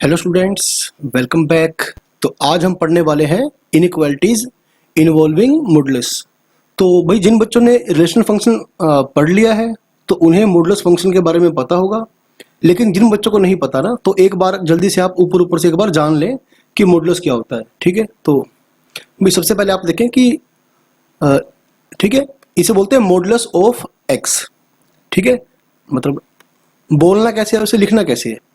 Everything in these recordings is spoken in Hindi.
Hello students, welcome back. तो आज हम पढ़ने वाले हैं इनइक्वालिटीज इन्वॉल्विंग मॉडुलस। तो भाई जिन बच्चों ने रिलेशनल फंक्शन पढ़ लिया है तो उन्हें मॉडुलस फंक्शन के बारे में पता होगा, लेकिन जिन बच्चों को नहीं पता ना, तो एक बार जल्दी से आप ऊपर ऊपर से एक बार जान लें कि मॉडुलस क्या होता है। ठीक है, तो भाई सबसे पहले आप देखें कि ठीक है, इसे बोलते हैं मॉडुलस ऑफ एक्स। ठीक है, मतलब बोलना कैसे है, उसे लिखना कैसे है,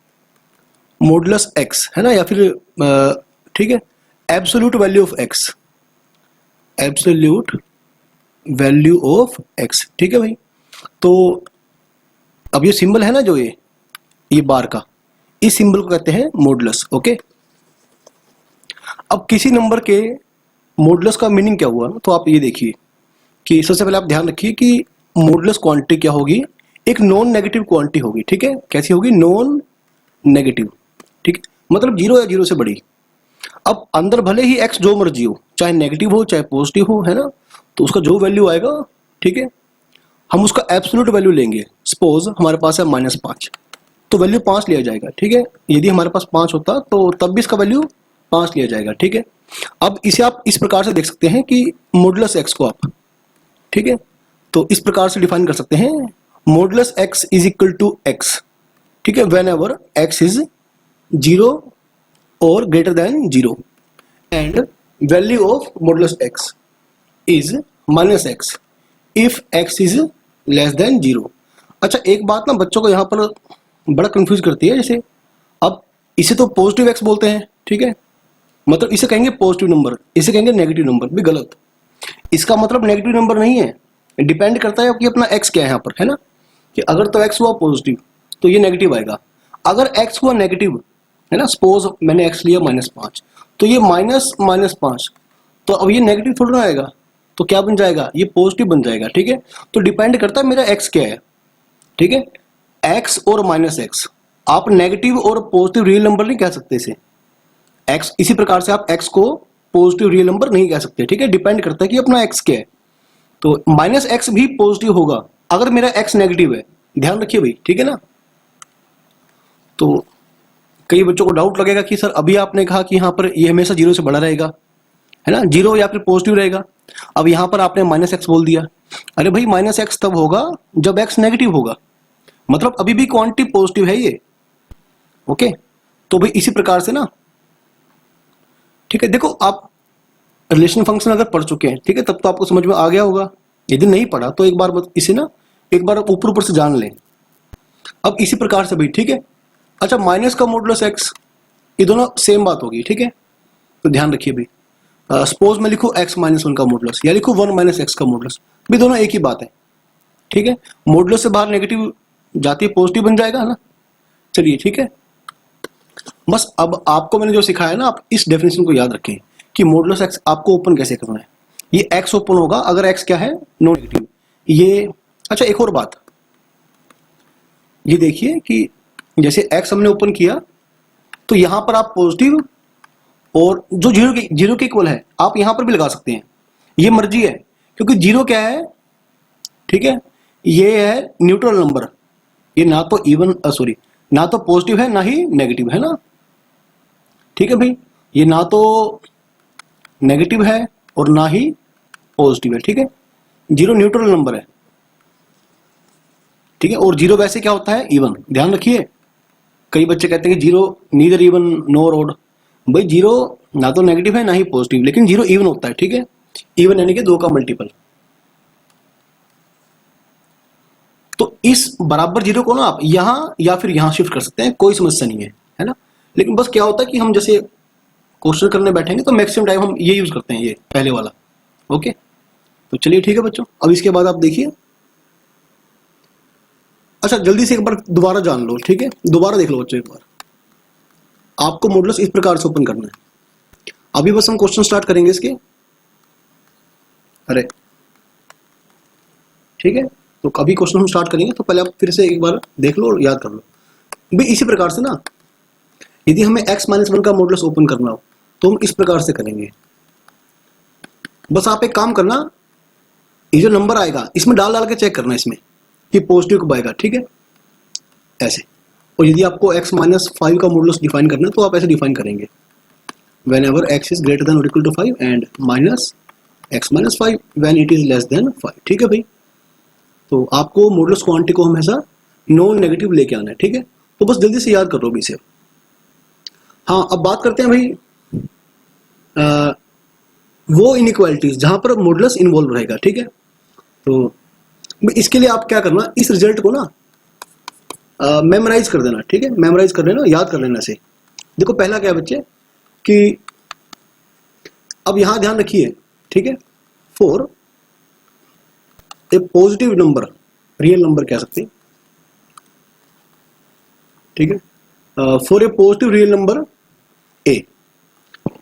मॉडुलस एक्स है ना, या फिर ठीक है, absolute value of x, absolute value of x. ठीक है भाई, तो अब ये सिंबल है ना, जो ये बार का, इस सिंबल को कहते हैं मॉडुलस। ओके, अब किसी नंबर के मॉडुलस का मीनिंग क्या हुआ, तो आप ये देखिए कि सबसे पहले आप ध्यान रखिए कि मॉडुलस क्वांटिटी क्या होगी, एक नॉन नेगेटिव क्वांटिटी होगी। ठीक है, कैसी होगी, नॉन नेगेटिव। ठीक है, मतलब जीरो या जीरो से बड़ी। अब अंदर भले ही एक्स जो मर्जी हो, चाहे नेगेटिव हो चाहे पॉजिटिव हो, है ना, तो उसका जो वैल्यू आएगा, ठीक है, हम उसका एब्सोल्यूट वैल्यू लेंगे। सपोज हमारे पास है -5, तो वैल्यू 5 लिया जाएगा। ठीक है, यदि हमारे पास 5 होता तो तब भी इसका वैल्यू 5 लिया जाएगा। ठीक है, अब इसे आप इस प्रकार से देख सकते हैं कि मॉडुलस एक्स को आप, ठीक है, तो इस प्रकार से डिफाइन कर सकते हैं, modulus x is equal to x. ठीक है, वेन एवर एक्स इज 0 और greater than 0 and value of modulus x is -x if x is less than 0। अच्छा, एक बात ना बच्चों को यहाँ पर बड़ा कंफ्यूज करती है, जैसे अब इसे तो पॉजिटिव x बोलते हैं, ठीक है, मतलब इसे कहेंगे पॉजिटिव नंबर, इसे कहेंगे नेगेटिव नंबर, भी गलत। इसका मतलब नेगेटिव नंबर नहीं है, डिपेंड करता है कि अपना x क्या है यहाँ पर, है ना, कि अगर तो x हुआ पॉजिटिव तो ये नेगेटिव आएगा, अगर x हुआ नेगेटिव, है ना, सपोज मैंने x लिया -5, तो ये -5, तो अब ये नेगेटिव थोड़ा ना आएगा, तो क्या बन जाएगा, ये पॉजिटिव बन जाएगा। ठीक है, तो डिपेंड करता है मेरा x क्या है। ठीक है, x और -x, आप नेगेटिव और पॉजिटिव रियल नंबर नहीं कह सकते इसे x, इसी प्रकार से आप x को पॉजिटिव रियल नंबर नहीं कह सकते। ठीक है, डिपेंड करता है कि अपना x क्या है, तो -x भी पॉजिटिव होगा अगर मेरा x नेगेटिव है, ध्यान रखिए भाई। ठीक है ना, तो कई बच्चों को डाउट लगेगा कि सर अभी आपने कहा कि यहाँ पर ये हमेशा 0 से बड़ा रहेगा, है ना, 0 या फिर पॉजिटिव रहेगा, अब यहाँ पर आपने -x बोल दिया। अरे भाई, -x तब होगा जब x नेगेटिव होगा, मतलब अभी भी क्वांटिटी पॉजिटिव है ये। ओके, तो भाई इसी प्रकार से ना, ठीक है, देखो आप रिलेशन फंक्शन अगर पढ़ चुके हैं, ठीक है, तब तो आपको समझ में आ गया होगा, यदि नहीं पढ़ा तो एक बार इसे ना एक बार ऊपर ऊपर से जान लें। अब इसी प्रकार से भाई, ठीक है, अच्छा, माइनस का मॉडुलस एक्स, ये दोनों सेम बात होगी। ठीक है, तो ध्यान रखिए भाई, सपोज मैं लिखूं x-1 का मॉडुलस, या लिखूं 1 - x का मॉडुलस, भी दोनों एक ही बात है। ठीक है, मॉडुलस से बाहर नेगेटिव जाती है, पॉजिटिव बन जाएगा ना। चलिए ठीक है, बस अब आपको मैंने जो सिखाया ना, आप इस डेफिनेशन को याद रखें कि मॉडुलस एक्स आपको ओपन कैसे करना है। ये x ओपन होगा अगर x क्या है, नॉन नेगेटिव। ये अच्छा, एक और बात, ये देखिए कि जैसे x हमने ओपन किया, तो यहां पर आप पॉजिटिव और जो जीरो के इक्वल है आप यहां पर भी लगा सकते हैं, ये मर्जी है, क्योंकि 0 क्या है, ठीक है, ये है न्यूट्रल नंबर, ये ना तो इवन सॉरी ना तो पॉजिटिव है ना ही नेगेटिव, है ना। ठीक है भाई, ये ना तो नेगेटिव है और ना ही पॉजिटिव है। ठीक है, 0 न्यूट्रल नंबर है। ठीक है, और 0 वैसे क्या होता है, इवन। ध्यान रखिए, कई बच्चे कहते हैं कि 0 नीदर इवन नोर ऑड, भाई 0 ना तो नेगेटिव है ना ही पॉजिटिव, लेकिन 0 इवन होता है। ठीक है, इवन यानी कि 2 का मल्टीपल। तो इस बराबर 0 को ना आप यहां या फिर यहां शिफ्ट कर सकते हैं, कोई समस्या नहीं है ना। लेकिन बस क्या होता है कि हम जैसे क्वेश्चन करने बैठेंगे तो मैक्सिमम टाइम हम ये यूज करते हैं, ये पहले वाला। ओके, तो चलिए ठीक है बच्चों, अब इसके बाद आप देखिए, अच्छा जल्दी से एक बार दोबारा जान लो। ठीक है, दोबारा देख लो बच्चों एक बार, आपको मॉडुलस इस प्रकार से ओपन करना है। अभी बस हम क्वेश्चन स्टार्ट करेंगे इसके। अरे ठीक है, तो अभी क्वेश्चन हम स्टार्ट करेंगे, तो पहले आप फिर से एक बार देख लो और याद कर लो भाई। इसी प्रकार से ना, यदि हमें x-1 का मॉडुलस ओपन करना हो तो हम इस प्रकार से करेंगे। बस आप एक काम करना, ये जो नंबर आएगा इसमें डाल डाल के चेक करना इसमें कि पॉजिटिव कब आएगा। ठीक है, ऐसे और यदि आपको x माइनस 5 का मॉडुलस डिफाइन करना है तो आप ऐसे डिफाइन करेंगे, whenever x is greater than और equal to 5 and minus x minus 5 when it is less than 5। ठीक है भाई, तो आपको मॉडुलस क्वांटिटी को हमेशा नॉन नेगेटिव लेके आना है। ठीक है, तो बस जल्दी से याद कर लो भी इसे। हाँ, अब बात करते हैं भाई वो इनइक्वालिटीज जहां पर मॉडुलस इन्वॉल्व रहेगा। ठीक है, तो इसके लिए आप क्या करना, इस रिजल्ट को ना मेमोराइज कर देना। ठीक है, मेमोराइज कर लेना, याद कर लेना से। देखो पहला क्या है बच्चे कि अब यहां ध्यान रखिए, ठीक है, for a positive number, real number कह सकते हैं, ठीक है, for a positive real number A,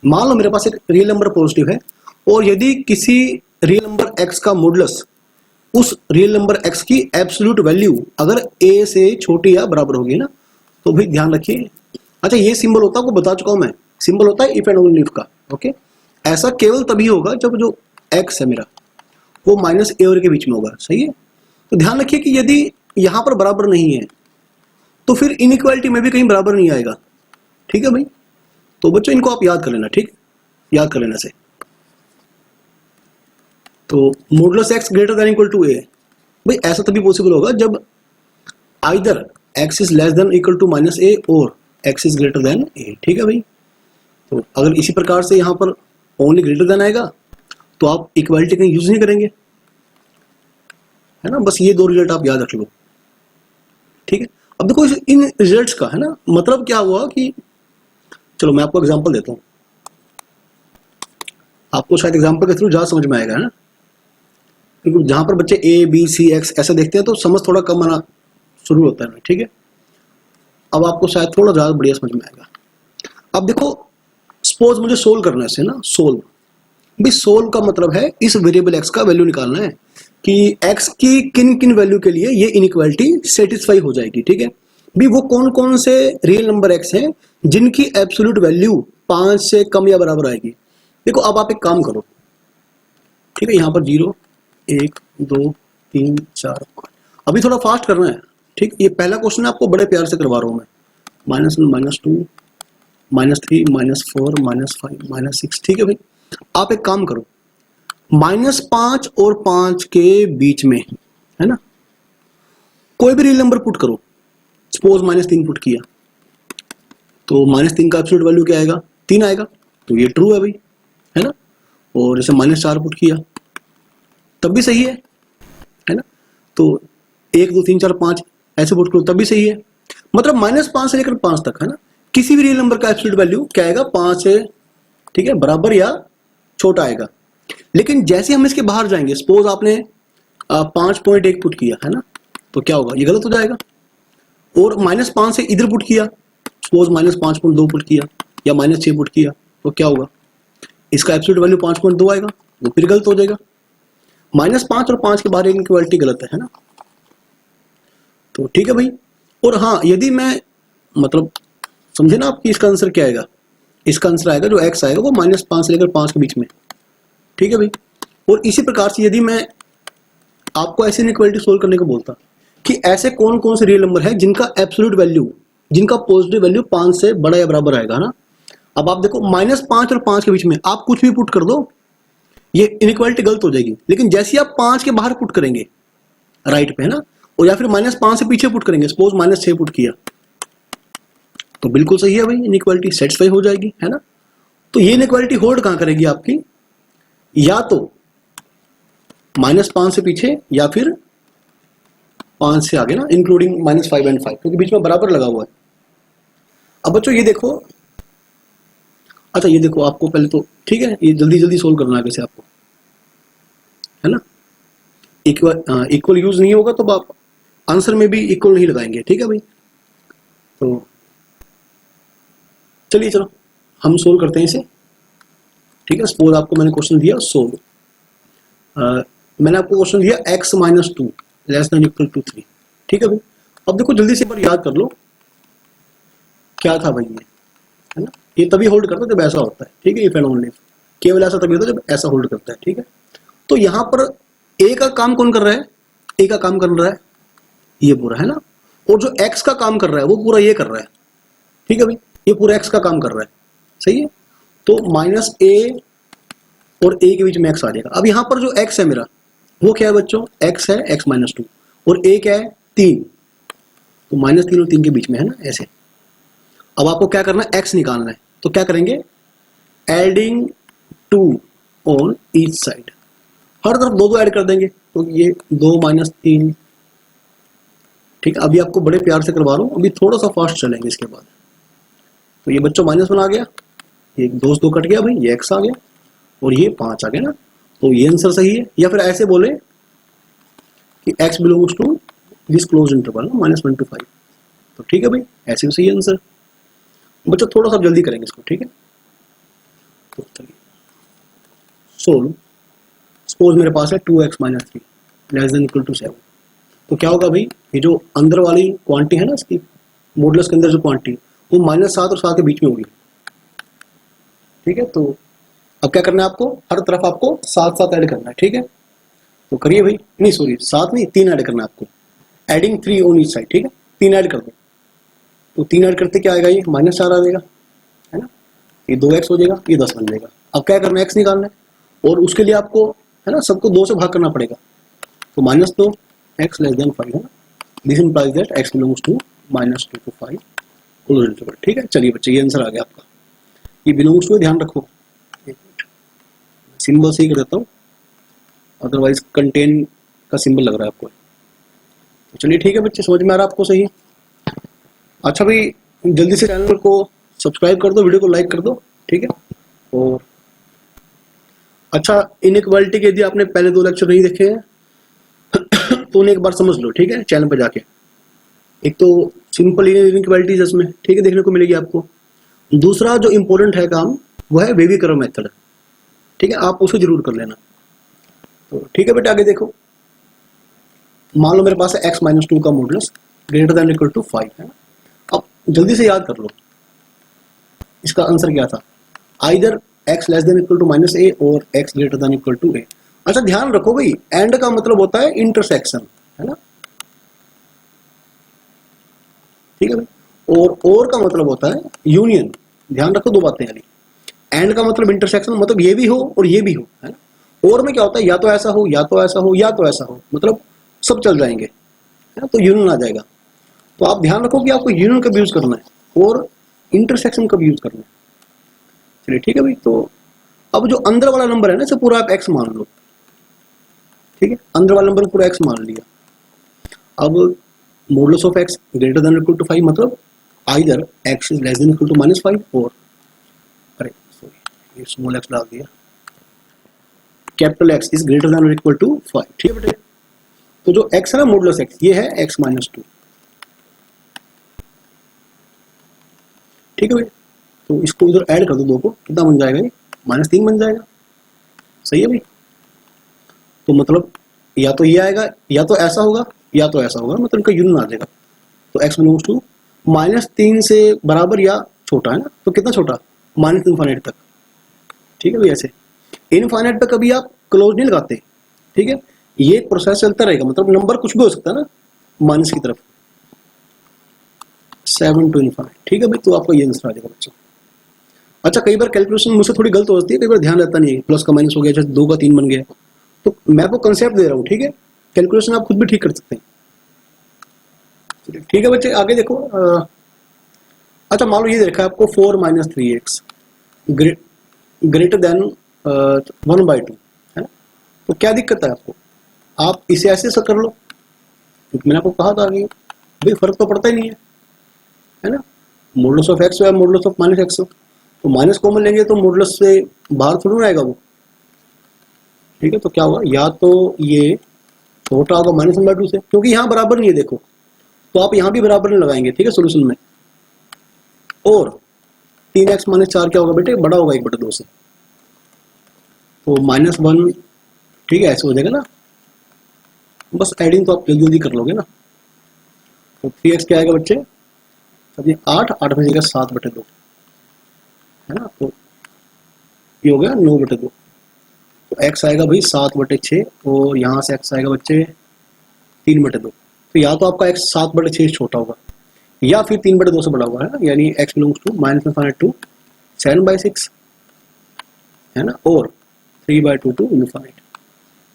मान लो मेरे पास एक रियल नंबर पॉजिटिव है और यदि किसी रियल नंबर एक्स का मॉडुलस उस रियल नंबर x की एब्सोल्यूट वैल्यू अगर a से छोटी या बराबर होगी ना, तो भाई ध्यान रखिए। अच्छा, ये सिंबल होता है, आपको बता चुका हूं मैं, सिंबल होता है इफ एंड ओनली इफ का। ओके, ऐसा केवल तभी होगा जब जो x है मेरा वो माइनस ए और के बीच में होगा। सही है, तो ध्यान रखिए कि यदि यहां पर बराबर नहीं है तो फिर इनइक्वालिटी में भी कहीं बराबर नहीं आएगा। ठीक है भाई, तो बच्चों इनको आप याद कर लेना। ठीक, याद कर लेना से। तो modulus x greater than equal to a, भाई ऐसा तभी पॉसिबल होगा जब either x is less than equal to minus a और x is greater than a। ठीक है भाई, तो अगर इसी प्रकार से यहां पर ओनली ग्रेटर देन आएगा तो आप इक्वालिटी का यूज नहीं करेंगे, है ना। बस ये दो रिजल्ट आप याद रख लो। ठीक है, अब देखो इन रिजल्ट्स का, है ना, मतलब क्या हुआ कि चलो मैं आपको एग्जांपल देता हूं, आपको शायद एग्जांपल के थ्रू ज्यादा समझ में आएगा, है ना, क्योंकि जहां पर बच्चे ए बी सी एक्स ऐसे देखते हैं तो समझ थोड़ा कम आना शुरू होता है। ठीक है, अब आपको शायद थोड़ा ज्यादा बढ़िया समझ में आएगा। अब देखो सपोज मुझे सोल्व करना है इसे ना, सोल्व, भी सोल्व का मतलब है इस वेरिएबल एक्स का वैल्यू निकालना है कि एक्स की किन किन वैल्यू के लिए ये इनइक्वालिटी सेटिस्फाई हो जाएगी। ठीक है, भी वो कौन कौन से रियल नंबर एक्स हैं जिनकी एब्सोल्यूट वैल्यू 5 से कम या बराबर आएगी। देखो अब आप एक काम करो, ठीक है, यहां पर 0 1 2 3 4 5, अभी थोड़ा फास्ट करना है। ठीक, ये पहला क्वेश्चन आपको बड़े प्यार से करवा रहा हूं मैं, -1 -2 -3 -4 -5 -6। ठीक है भाई, आप एक काम करो, -5 और 5 के बीच में, है ना, कोई भी रियल नंबर पुट करो। सपोज -3 पुट किया तो -3 का एब्सोल्यूट वैल्यू क्या आएगा, 3 आएगा, तो ये ट्रू है भाई, है ना। और जैसे -4 पुट किया तब भी सही है ना। तो 1 2 3 4 5 ऐसे पुट करो तब भी सही है। मतलब -5 से लेकर 5 तक, है ना, किसी भी रियल नंबर का एब्सोल्यूट वैल्यू क्या आएगा, 5 से, ठीक है, बराबर या छोटा आएगा। लेकिन जैसे हम इसके बाहर जाएंगे, सपोज आपने 5.1 पुट किया, है ना, तो क्या होगा, ये गलत हो जाएगा। और -5 से इधर पुट किया, सपोज -5.2 पुट किया या -6 पुट किया, तो क्या होगा, इसका एब्सोल्यूट वैल्यू 5.2 आएगा, वो फिर गलत हो जाएगा। -5 और 5 के बाहर इनइक्वालिटी गलत है ना। तो ठीक है भाई, और हाँ, यदि मैं मतलब समझे ना आपकी, इसका आंसर क्या आएगा, इसका आंसर आएगा जो x आएगा वो -5 से लेकर 5 के बीच में। ठीक है भाई, और इसी प्रकार से यदि मैं आपको ऐसी इनइक्वालिटी सोल्व करने को बोलता कि ऐसे कौन कौन से रियल नंबर है जिनका एब्सोल्यूट वैल्यू, जिनका पॉजिटिव वैल्यू 5 से बड़ा या बराबर आएगा ना। अब आप देखो -5 और 5 के बीच में आप कुछ भी पुट कर दो, ये इनइक्वालिटी गलत हो जाएगी। लेकिन जैसे ही आप 5 के बाहर पुट करेंगे राइट पे, है ना, और या फिर -5 से पीछे पुट करेंगे, सपोज -6 पुट किया, तो बिल्कुल सही है भाई, इनइक्वालिटी सेटिस्फाई हो जाएगी, है ना। तो ये इनइक्वालिटी होल्ड कहां करेगी आपकी, या तो -5 से पीछे या फिर 5 से आगे ना, इंक्लूडिंग -5 एंड 5, क्योंकि बीच में बराबर लगा हुआ है। अब बच्चों ये देखो, अच्छा ये देखो, आपको पहले तो ठीक है, ये जल्दी जल्दी सोल्व करना है वैसे आपको, है ना। इक्वल यूज नहीं होगा तो आप आंसर में भी इक्वल नहीं लगाएंगे। ठीक है भाई, तो चलिए चलो हम सोल्व करते हैं इसे। ठीक है, सपोज आपको मैंने क्वेश्चन दिया सोल्व, मैंने आपको क्वेश्चन दिया x -2 less than equal to 3। ठीक है भाई, अब देखो जल्दी से पर याद कर लो क्या था भाई, ये है ना, ये तभी होल्ड करता है जब ऐसा होता है। ठीक है, इफ एंड ओनली, केवल ऐसा तभी होता है जब ऐसा होल्ड करता है। ठीक है, तो यहां पर ए का काम कौन कर रहा है, ए का काम कर रहा है ये पूरा, है ना, और जो x का काम कर रहा है वो पूरा ये कर रहा है, ठीक है भाई, ये पूरा x का काम कर रहा है, सही है। तो माइनस a और a के बीच में x आ जाएगा। अब यहाँ पर जो x है मेरा वो क्या है बच्चों, x है x माइनस 2 और a क्या है 3, तो माइनस 3 और 3 के बीच में है ना, ऐसे। अब आपको क्या करना है, x निकालना है, तो क्या करेंगे, एडिंग 2 ऑन ईच साइड, हर तरफ दो दो ऐड कर देंगे, तो ये 2 माइनस 3, ठीक है। अभी आपको बड़े प्यार से करवा रहा हूँ, अभी थोड़ा सा फास्ट चलेंगे इसके बाद। तो ये बच्चों माइनस 1 आ गया, ये 2 से 2 कट गया भाई, ये x आ गया और ये 5 आ गया ना, तो ये आंसर सही है। या फिर ऐसे बोले कि x belongs to this close interval -1 to 5, तो ठीक है भाई, ऐसे भी सही है आंसर। बच्चों थोड़ा सा जल्दी करेंगे इसको, ठीक है। तो चलिए सोल्व, सपोज मेरे पास है 2x minus 3 less than equal to 7, तो क्या होगा भाई, ये जो अंदर वाली क्वांटिटी है ना इसकी मॉडुलस के अंदर जो क्वांटिटी वो -7 और 7 के बीच में होगी, ठीक है। तो अब क्या करना है आपको, हर तरफ आपको 7 ऐड करना है, ठीक है। तो करिए भाई, नहीं सॉरी 7 नहीं 3 ऐड करना है आपको, एडिंग 3 ऑन ईच साइड, ठीक है। 3 ऐड कर दो, तो 3 ऐड करते क्या आएगा, ये -4 आ जाएगा, है ना, ये 2x हो जाएगा, ये 10 बन जाएगा। अब क्या करना है, x निकालना है और उसके लिए आपको है ना सबको 2 से भाग करना पड़ेगा, तो -2 x लेस देन 5 है ना, this implies that x belongs to -2 to 5 close interval, ठीक है। चलिए बच्चे ये आंसर आ गया आपका, ये बिलोंग्स टू ध्यान रखो, सिंबल सही कर देता हूँ, अदरवाइज कंटेन का सिंबल लग रहा है आपको। तो चलिए ठीक है बच्चे, समझ में आ रहा है आपको, सही। अच्छा भाई जल्दी से चैनल को सब्सक्राइब कर दो, वीडियो को लाइक कर दो, ठीक है। और अच्छा, इनइक्वालिटी के यदि आपने पहले 2 लेक्चर नहीं देखे हैं तो उन्हें एक बार समझ लो, ठीक है, चैनल पर जाके। एक तो सिंपल इनइक्वालिटीज इसमें, ठीक है, देखने को मिलेगी आपको। दूसरा जो इंपॉर्टेंट है काम वो है वेवी कर्व मेथड, ठीक है, आप उसे जरूर कर लेना। तो ठीक है बेटा, आगे देखो, मान लो मेरे पास है x माइनस 2 का modulus greater than equal to 5 है ना। अब जल्दी से याद कर लो इसका आंसर क्या था, either x less than equal to -a और x greater than equal to a। अच्छा ध्यान रखो भाई, एंड का मतलब होता है इंटरसेक्शन, है ना, ठीक है भाई, और का मतलब होता है यूनियन। ध्यान रखो 2 बातें, यानी एंड का मतलब इंटरसेक्शन, मतलब ये भी हो और ये भी हो, है ना। और में क्या होता है, या तो ऐसा हो या तो ऐसा हो या तो ऐसा हो, मतलब सब चल जाएंगे, है ना, तो यूनियन आ जाएगा। तो आप ध्यान रखो कि आपको यूनियन कब यूज करना है और इंटरसेक्शन कब यूज करना है। चलिए ठीक है भाई, तो अब जो अंदर वाला नंबर है ना इसे पूरा आप x मान लो, ठीक है, अंदर वाला नंबर पूरा x मान लिया। अब modulus of x greater than equal to 5 मतलब either x is less than equal to -5 और, अरे सॉरी ये स्मॉल x डाल दिया, capital X is greater than equal to 5, ठीक है बेटे। तो जो x है ना मॉडुलस x, ये है x माइनस 2, ठीक है भाई। तो इसको इधर ऐड कर दो 2 को, कितना बन जाएगा, ये -3 बन जाएगा, सही है भाई। तो मतलब या तो ये आएगा या तो ऐसा होगा या तो ऐसा होगा, मतलब इनका यूनियन आ जाएगा। तो x बिलोंग्स टू -3 से बराबर या छोटा, है ना, तो कितना छोटा, -∞ तक, ठीक है भाई। ऐसे इनफाइनाइट पे कभी आप क्लोज नहीं लगाते, ठीक है, ये प्रोसेस चलता रहेगा, मतलब नंबर कुछ भी हो सकता है ना माइनस की तरफ, 7 to ∞, ठीक है भाई। तो आपका ये आंसर आ जाएगा बच्चों। अच्छा कई बार कैलकुलेशन मुझसे थोड़ी गलत हो जाती है, कई बार ध्यान रहता नहीं है, प्लस का माइनस हो गया, जैसे 2 का 3 बन गया, तो मैं आपको कंसेप्ट दे रहा हूँ, ठीक है, कैलकुलेशन आप खुद भी ठीक कर सकते हैं, ठीक है बच्चे। आगे देखो, अच्छा मान लो ये देखा आपको 4 - 3x ग्रेटर देन 1/2, है ना। तो क्या दिक्कत है आपको, आप इसे ऐसे कर लो, क्योंकि मैंने आपको कहा था कि भाई फर्क तो पड़ता ही नहीं है ना, मॉडुलस ऑफ x या मॉडुलस ऑफ -x, तो माइनस कॉमन लेंगे तो मॉडुलस से बाहर थोड़ा ना आएगा वो, ठीक है। तो क्या होगा, या तो ये छोटा होगा -1/2 से, क्योंकि यहाँ बराबर नहीं है देखो, तो आप यहाँ भी बराबर नहीं लगाएंगे, ठीक है, सोल्यूशन में। और 3x - 4 क्या होगा बेटे, बड़ा होगा 1/2 से, तो -1, ठीक है, ऐसे हो जाएगा ना। बस एडिंग तो आप जल्दी जल्दी कर लोगे ना। तो 3x क्या आएगा बच्चे, 8 में जाएगा 7/2, है ना, तो ये हो गया 9/2। तो x आएगा भाई 7/6 और यहाँ से x आएगा बच्चे 3/2, तो या तो आपका x 7/6 छोटा होगा या फिर 3/2 से बड़ा होगा, है ना, यानी x बिलोंग्स टू -∞ टू 7/6, है ना, और 3/2 टू इनफाइनाइट।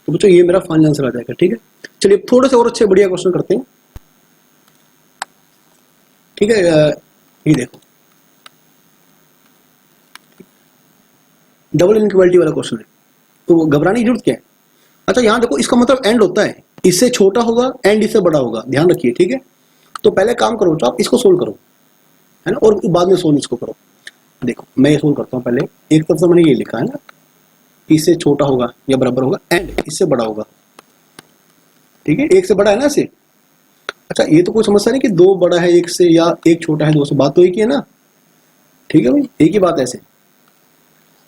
तो बच्चों ये मेरा फाइनल आंसर आ जाएगा। ठीक है, चलिए थोड़े से और अच्छे बढ़िया क्वेश्चन करते हैं। ठीक है, ये देखो डबल इनइक्वालिटी वाला क्वेश्चन है, तो घबराने की जरूरत क्या है। अच्छा यहाँ देखो, इसका मतलब एंड होता है, इससे छोटा होगा एंड इससे बड़ा होगा, ध्यान रखिए। ठीक है, तो पहले काम करो तो आप इसको सोल्व करो, है ना, और बाद में सोल्व इसको करो। देखो मैं ये सोल्व करता हूँ। पहले एक तरफ से मैंने ये लिखा है ना, इससे छोटा होगा या बराबर होगा एंड इससे बड़ा होगा। ठीक है, एक से बड़ा है ना इसे। अच्छा ये तो कोई समस्या नहीं कि दो बड़ा है एक से या एक छोटा है दो से, बात तो एक ही है ना। ठीक है भाई, एक ही बात है। ऐसे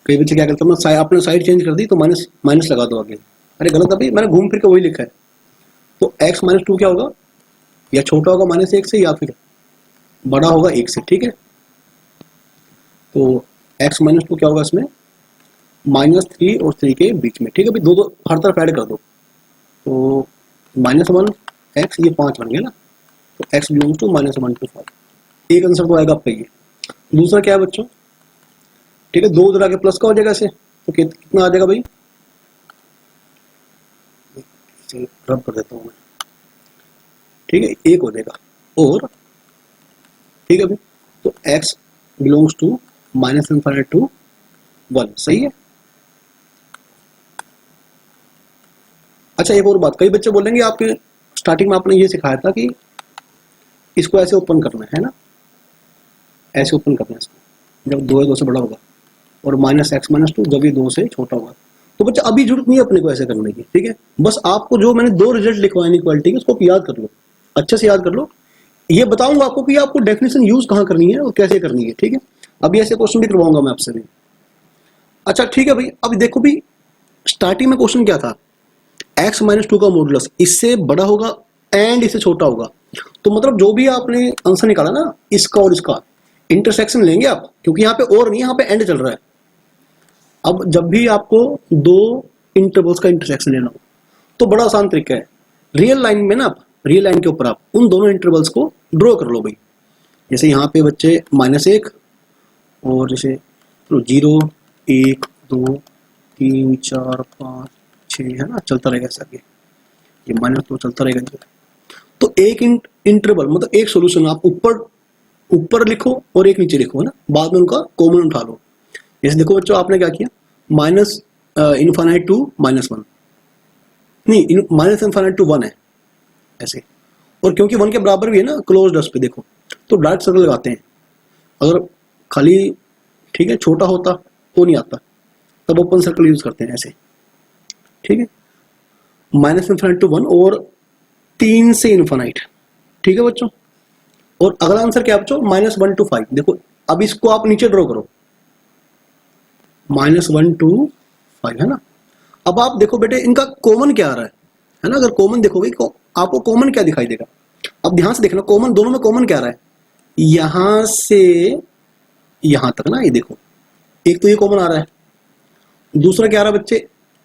कई बच्चे क्या करते हैं, आपने साइड चेंज कर दी तो माइनस माइनस लगा दो आगे। अरे गलत है भाई, मैंने घूम फिर के वही लिखा है। तो x-2 क्या होगा, या छोटा होगा -1 से या फिर बड़ा होगा 1 से। ठीक है, तो x-2 क्या होगा इसमें, -3 और 3 के बीच में। ठीक है भाई, दो दो हर तरफ ऐड कर दो, तो -1x, ये 5 बन गया ना, तो x बिलोंग्स टू -1 to 5। एक आंसर तो आएगा आपका ये। दूसरा क्या है बच्चों, ठीक है, दो उधर आके प्लस का हो जाएगा ऐसे, तो कितना आ जाएगा भाई, रब कर देता हूँ मैं। ठीक है, 1 हो जाएगा, और ठीक है भाई, तो x बिलोंग्स टू -∞ टू 1। सही है। अच्छा एक और बात, कई बच्चे बोलेंगे आपके स्टार्टिंग में आपने ये सिखाया था कि इसको ऐसे ओपन करना है ना, ऐसे ओपन करना है इसको जब 2 से बड़ा होगा, और -x-2 जब ये 2 से छोटा होगा। तो बच्चा अभी जरूरत नहीं है अपने को ऐसे करने की। ठीक है, बस आपको जो मैंने 2 रिजल्ट लिखवाए इनइक्वालिटी के, उसको याद कर लो, अच्छे से याद कर लो। ये बताऊंगा आपको कि आपको डेफिनेशन यूज कहाँ करनी है और कैसे करनी है। ठीक है, अभी ऐसे क्वेश्चन भी करवाऊंगा मैं आपसे भी। अच्छा ठीक है भाई, अब देखो भी स्टार्टिंग में क्वेश्चन क्या था, x-2 का मॉडुलस इससे बड़ा होगा एंड इससे छोटा होगा। तो मतलब जो भी आपने आंसर निकाला ना, इसका और इसका इंटरसेक्शन लेंगे आप, क्योंकि यहाँ पे और नहीं, यहाँ पे एंड चल रहा है। अब जब भी आपको दो इंटरवल्स का इंटरसेक्शन लेना हो तो बड़ा आसान तरीका है, रियल लाइन में ना, आप रियल लाइन के ऊपर आप उन दोनों इंटरवल्स को ड्रॉ कर लो भाई। जैसे यहाँ पे बच्चे -1 और जैसे 0, 1, 2, 3, 4, 5, 6, है ना, चलता रहेगा ऐसा आगे, ये -2 चलता रहेगा। तो एक इंटरवल मतलब एक सॉल्यूशन आप ऊपर लिखो और एक नीचे लिखो, है ना, बाद में उनका कॉमन उठा लो। जैसे देखो बच्चों, आपने क्या किया, -∞ टू -1, नहीं -∞ टू 1 है ऐसे, और क्योंकि 1 के बराबर भी है ना क्लोज डस्ट पे, देखो तो डार्क सर्कल लगाते हैं। अगर खाली ठीक है छोटा होता तो नहीं आता, तब ओपन सर्कल यूज करते हैं ऐसे। ठीक है, -∞ टू 1 और 3 से इनफाइनाइट। ठीक है बच्चों, और अगला आंसर क्या है बच्चों, -1 to 5। देखो अब इसको आप नीचे ड्रॉ करो, -1 to 5, है ना। अब आप देखो बेटे इनका कॉमन क्या आ रहा है ना, अगर कॉमन देखोगे आपको कॉमन क्या दिखाई देगा। अब ध्यान से देखना, कॉमन दोनों में कॉमन क्या आ रहा है, यहां से यहां तक ना, ये देखो एक तो ये कॉमन आ रहा है, दूसरा क्या आ रहा है बच्चे,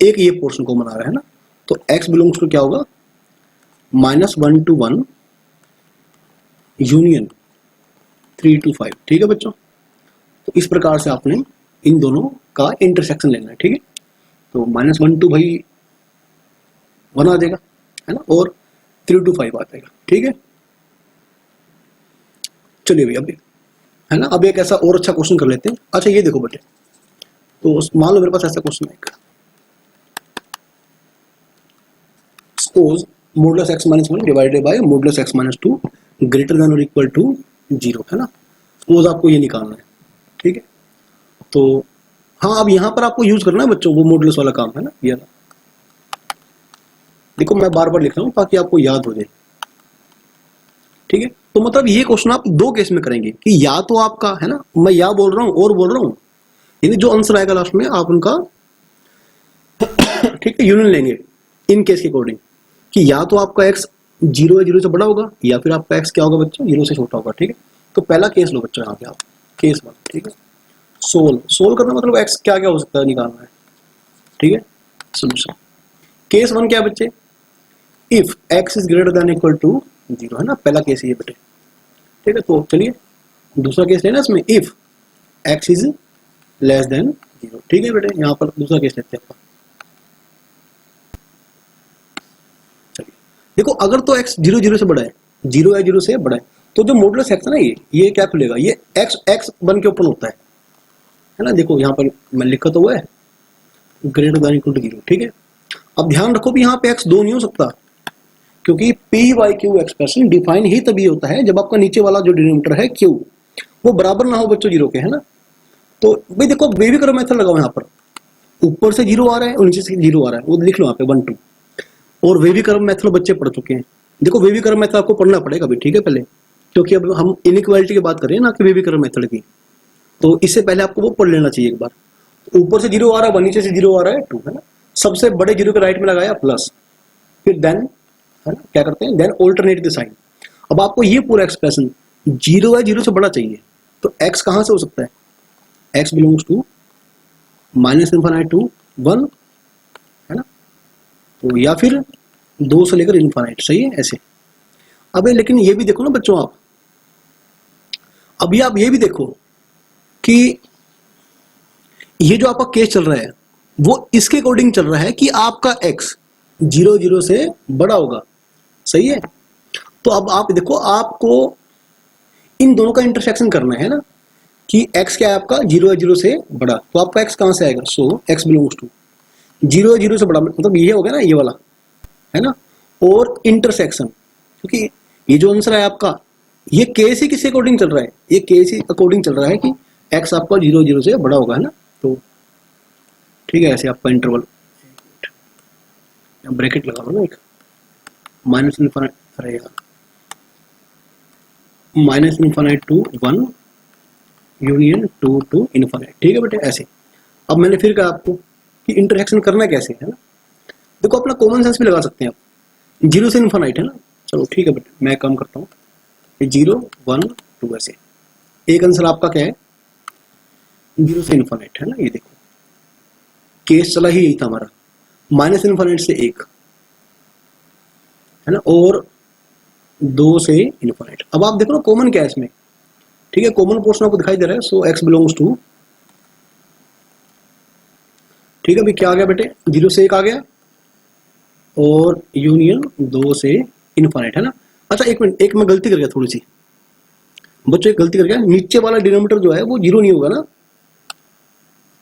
एक ये पोर्शन कॉमन आ रहा है ना। तो x बिलोंग्स टू क्या होगा, -1 to 1 यूनियन 3 to 5। ठीक है बच्चों, तो इस प्रकार से आपने इन दोनों का इंटरसेक्शन लेना है। ठीक है, तो -1 to भाई 1 आ जाएगा, है ना, और 3 to 5 आ जाएगा। ठीक है, चलिए भैया अभी, है ना, अब एक ऐसा और अच्छा क्वेश्चन कर लेते हैं। अच्छा ये देखो बेटे, तो मान लो मेरे पास ऐसा क्वेश्चन है, suppose modulus x-1 divided by modulus x-2 greater than और इक्वल टू 0, है ना। सपोज आपको ये निकालना है। ठीक है, तो हाँ अब यहाँ पर आपको यूज करना है बच्चों वो मॉडुलस वाला काम, है ना। ये देखो मैं बार बार लिख रहा हूँ ताकि आपको याद हो जाए। ठीक है, तो मतलब ये क्वेश्चन आप दो केस में करेंगे कि या तो आपका, है ना, मैं या बोल रहा हूँ और बोल रहा हूँ, यानी जो आंसर आएगा लास्ट में आप उनका ठीक है यूनियन लेंगे इन केस के अकॉर्डिंग, कि या तो आपका x 0 से बड़ा होगा या फिर आपका x क्या होगा बच्चों 0 से छोटा होगा। ठीक है, तो पहला केस लो बच्चों यहाँ पे आप, केस 1। ठीक है, सोल्व करना मतलब x क्या क्या हो सकता है निकालना है। ठीक है, सोल्यूशन। केस 1 क्या है बच्चे, if x is greater than equal to zero, है ना, पहला केस ये बेटे, ठीक है। तो चलिए दूसरा केस लेना इसमें, if x is less than zero, ठीक है बेटे। यहाँ पर दूसरा केस लेते हैं आपका। चलिए देखो, अगर तो एक्स जीरो जीरो से बड़ा है, जीरो या जीरो से बड़ा है, तो जो मॉडुलस एक्स है ना, ये क्या खुलेगा, ये एक्स एक्स बन के ओपन होता है ना। देखो यहाँ पर मैं लिखा तो हुआ है greater than equal to zero, ठीक है। अब ध्यान रखो भी यहाँ पे एक्स दो नहीं हो सकता, क्योंकि P Y Q expression define ही तभी होता है जब आपका नीचे वाला जो डिनोमिनेटर है क्यू वो बराबर ना हो बच्चों जीरो के, है ना। तो भाई देखो बेबी कर्व मेथड लगाओ, यहाँ पर ऊपर से जीरो आ रहा है और नीचे से जीरो आ रहा है, वो लिख लो यहाँ पे 1 2। और वेवी कर्व मेथड बच्चे पढ़ चुके हैं। देखो वेवी कर्व मेथड आपको पढ़ना पड़ेगा भी, ठीक है पहले, क्योंकि अब हम इनइक्वालिटी की बात कर रहे हैं ना कि वेवी कर्व मेथड की, तो इससे पहले आपको वो पढ़ लेना चाहिए एक बार। ऊपर से जीरो आ रहा है, नीचे से जीरो आ रहा है 2, है ना। सबसे बड़े जीरो के राइट में लगाया प्लस, फिर देन, है ना, क्या करते हैं, देन ऑल्टरनेट द साइन। अब आपको ये पूरा एक्सप्रेशन जीरो है जीरो से बड़ा चाहिए, तो एक्स कहां से हो सकता है, x belongs to minus infinite to 1, है ना, तो या फिर 2 से लेकर इनफाइनाइट, सही है ऐसे। अबे लेकिन ये भी देखो ना बच्चों आप, अभी आप ये भी देखो कि ये जो आपका केस चल रहा है वो इसके अकॉर्डिंग चल रहा है कि आपका x जीरो जीरो से बड़ा होगा, सही है। तो अब आप देखो, आपको इन दोनों का इंटरसेक्शन करना है ना, कि x क्या है आपका, जीरो है जीरो से बड़ा, तो आपका x कहां से आएगा, सो x बिलोंग्स टू जीरो है जीरो से बड़ा, मतलब ये हो गया ना ये वाला, है ना। और इंटरसेक्शन, क्योंकि ये जो आंसर है आपका, ये केस ही किसके अकॉर्डिंग चल रहा है, ये केस ही अकॉर्डिंग चल रहा है कि x आपका जीरो जीरो से बड़ा होगा, है ना। तो ठीक है, ऐसे आपका इंटरवल ब्रैकेट लगा लो ना एक, माइनस इनफाइनाइट, अरे यार, minus infinite to 1 union 2 to infinite, ठीक है बेटे ऐसे। अब मैंने फिर कहा आपको कि इंटरसेक्शन करना कैसे है ना। देखो अपना कॉमन सेंस भी लगा सकते हैं आप, जीरो से इनफाइनाइट है ना, चलो ठीक है बेटे मैं काम करता हूँ, 0 1 2 ऐसे। एक आंसर आपका क्या है, जीरो से इनफाइनाइट, है ना। ये देखो केस चला ही यही था हमारा, माइनस इनफाइनाइट से 1, है ना, और 2 से इनफाइनाइट। अब आप देखो ना कॉमन क्या है इसमें, ठीक है, कॉमन पोर्शन आपको दिखाई दे रहा है, सो x बिलोंग्स टू, ठीक है भाई, क्या आ गया बेटे, 0 से 1 आ गया और यूनियन 2 से इनफाइनाइट, है ना। अच्छा एक मिनट, एक मैं गलती कर गया थोड़ी सी बच्चों, एक गलती कर गया, नीचे वाला डिनोमिनेटर जो है वो जीरो नहीं होगा ना,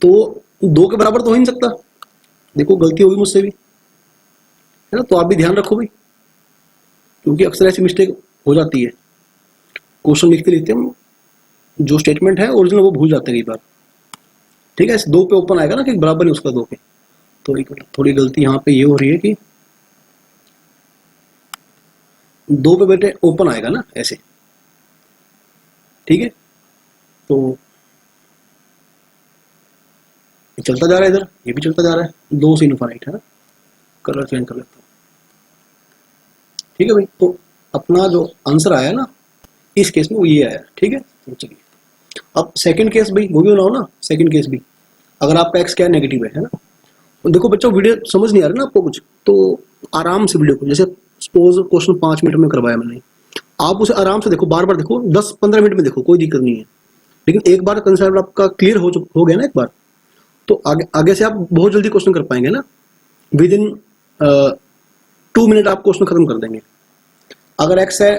तो 2 के बराबर तो हो ही नहीं सकता। देखो गलती होगी मुझसे भी, है ना, तो आप भी ध्यान रखो भाई, क्योंकि अक्सर ऐसी मिस्टेक हो जाती है, क्वेश्चन लिखते लिखते हम जो स्टेटमेंट है ओरिजिनल वो भूल जाते हैं कई बार, ठीक है। 2 पे ओपन आएगा ना कि बराबर नहीं उसका 2 पे, तो एक थोड़ी गलती यहाँ पे ये हो रही है कि 2 पे बेटे ओपन आएगा ना ऐसे, ठीक है। तो चलता जा रहा है इधर, ये भी चलता जा रहा है 2 से इनफाइनाइट, है ना। कलर चेंज कर लेता हूँ, ठीक है भाई। तो अपना जो आंसर आया ना इस केस में वो ये आया, ठीक है। तो चलिए अब सेकंड केस भाई वो भी बनाओ ना, सेकंड केस भी, अगर आपका एक्स क्या नेगेटिव है ना। तो देखो बच्चों वीडियो समझ नहीं आ रहा ना आपको कुछ, तो आराम से वीडियो को, जैसे सपोज क्वेश्चन 5 मिनट में करवाया मैंने, आप उसे आराम से देखो, बार बार देखो, 10-15 मिनट में देखो, कोई दिक्कत नहीं है। लेकिन एक बार कंसेप्ट आपका क्लियर हो गया ना एक बार, तो आगे से आप बहुत जल्दी क्वेश्चन कर पाएंगे ना, विद इन 2 मिनट आप क्वेश्चन खत्म कर देंगे। अगर एक्स है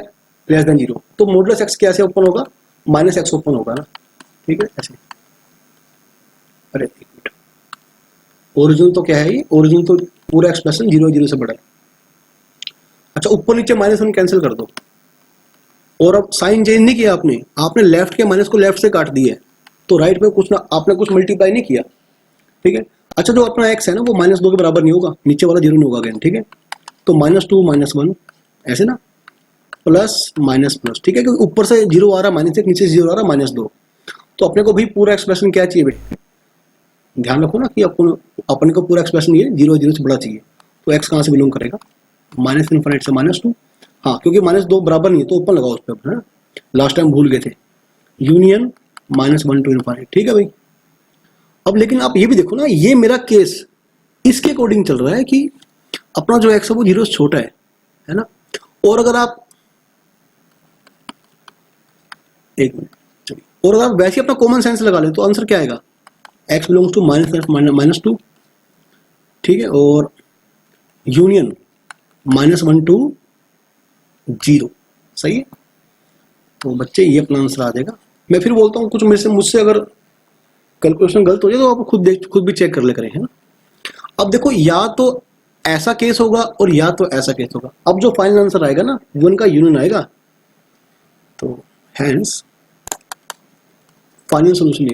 लेस देन 0 तो मॉडुलस एक्स कैसे ओपन होगा, माइनस एक्स ओपन होगा ना, ठीक है ऐसे। अरे एक मिनट, ओरिजिन तो क्या है, ये ओरिजिन तो पूरा एक्सप्रेशन 0 0 से बड़ा है। अच्छा ऊपर नीचे माइनस वन कैंसिल कर दो, और अब साइन चेंज नहीं किया आपने, आपने लेफ्ट के माइनस को लेफ्ट से काट दिया है, तो राइट में कुछ ना, आपने कुछ मल्टीप्लाई नहीं किया, ठीक है। अच्छा जो अपना एक्स है ना वो -2 के बराबर नहीं होगा, नीचे वाला 0 नहीं होगा अगेन, ठीक है। तो -2 -1 ऐसे ना, प्लस माइनस प्लस, ठीक है, क्योंकि ऊपर से 0 आ रहा -1, नीचे से 0 आ रहा -2, तो अपने को भी पूरा एक्सप्रेशन क्या चाहिए बेटे, ध्यान रखो ना कि अपने को पूरा एक्सप्रेशन ये 0 0 से बड़ा चाहिए। तो एक्स कहाँ से बिलोंग करेगा, माइनस इनफाइनाइट से -2, हाँ क्योंकि -2 बराबर नहीं है तो ओपन लगाओ उस पर, है ना, लास्ट टाइम भूल गए थे, यूनियन -1 टू इनफाइनाइट, ठीक है भाई। अब लेकिन आप ये भी देखो ना, ये मेरा केस इसके अकॉर्डिंग चल रहा है कि अपना जो एक्स है वो 0 से छोटा है ना। और अगर आप एक मिनट चलिए, और अगर आप वैसे ही अपना कॉमन सेंस लगा ले तो आंसर क्या आएगा, x बिलोंग्स टू -2, ठीक है, और यूनियन -1 to 0, सही है। तो बच्चे ये अपना आंसर आ जाएगा। मैं फिर बोलता हूँ, कुछ मुझसे अगर कैलकुलेशन गलत हो जाए तो आप खुद भी चेक कर ले करें, है ना। अब देखो, या तो ऐसा केस होगा और या तो ऐसा केस होगा। अब जो फाइनल आंसर आएगा ना, वो इनका यूनियन आएगा। तो हेंस फाइनल सोल्यूशन